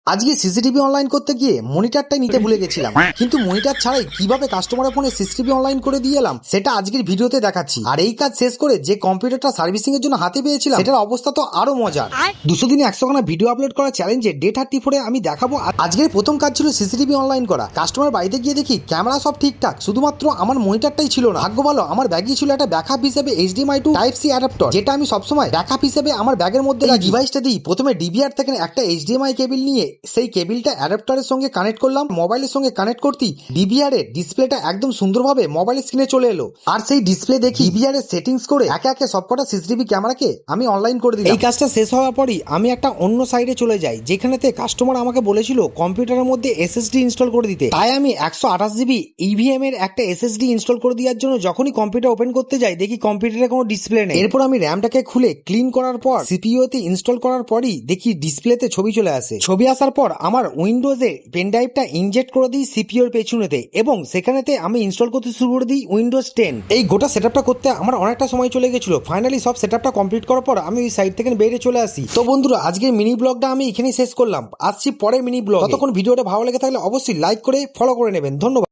আজকে CCTV online করতে গিয়ে মনিটরটাই নিতে ভুলে গেছিলাম, কিন্তু মনিটর ছাড়াই কিভাবে কাস্টমারের ফোনে সিসিটিভি অনলাইন করে দিয়ে এলাম সেটা আজকের ভিডিওতে দেখাচ্ছি। আর এই কাজ শেষ করে যে কম্পিউটারটা সার্ভিসিং এর জন্য হাতে পেয়েছিলাম সেটার অবস্থা তো আরো মজার। 200 দিনে 100 খানা ভিডিও আপলোড করা চ্যালেঞ্জে ডে 34 আমি দেখাবো। আজকের প্রথম কাজ ছিল সিসিটিভি অনলাইন করা। কাস্টমার বাড়িতে গিয়ে দেখি ক্যামেরা সব ঠিকঠাক, শুধুমাত্র আমার মনিটরটাই ছিল না। ভাগ্য ভালো আমার ব্যাগই ছিল একটা ব্যাকআপ হিসেবে HDMI to type C adapter, যেটা আমি সবসময় ব্যাকআপ হিসেবে আমার ব্যাগের মধ্যে রাখি। ডিভাইসটা দিই প্রথমে ডিভিআর থেকে একটা HDMI কেবিল নিয়ে সেই কেবিলটা অ্যাডাপ্টারের সঙ্গে কানেক্ট করলাম। মোবাইলের সঙ্গে কানেক্ট করতেই ডিভিআর এর ডিসপ্লেটা একদম সুন্দরভাবে মোবাইলের স্ক্রিনে চলে এলো। আর সেই ডিসপ্লে দেখি ডিভিআর এর সেটিংস করে একে একে সবকটা সিসিটিভি ক্যামেরাকে আমি অনলাইন করে দিলাম। এই কাজটা শেষ হওয়ার পরই আমি একটা অন্য সাইডে চলে যাই, যেখানেতে কাস্টমার আমাকে বলেছিল কম্পিউটারের মধ্যে SSD ইনস্টল করে দিতে। তাই আমি 128GB EVM এর একটা SSD ইনস্টল করে দেওয়ার জন্য যখনই কম্পিউটার ওপেন করতে যাই দেখি কম্পিউটারে কোনো ডিসপ্লে নেই। এরপর আমি র্যামটাকে খুলে ক্লিন করার পর CPU তে ইনস্টল করার পরই দেখি ডিসপ্লেতে ছবি চলে আসে। ছবি আসার পর আমার উইন্ডোজে পেন ড্রাইভটা ইনজেক্ট করে দিই CPU এর পেছনেতে, এবং সেখানেতে আমি ইনস্টল করতে শুরু করে দিই উইন্ডোজ 10। এই গোটা সেটআপটা করতে আমার অনেকটা সময় চলে গেছিল। ফাইনালি সব সেটআপটা কমপ্লিট করার পর আমি ওই সাইড থেকে বেরিয়ে চলে আসি। তো বন্ধুরা, আজকের মিনি ব্লগটা আমি এখানেই শেষ করলাম। আসছি পরের মিনি ব্লগ। ততক্ষণ ভিডিওটা ভালো লেগে থাকলে অবশ্যই লাইক করে ফলো করে নেবেন। ধন্যবাদ।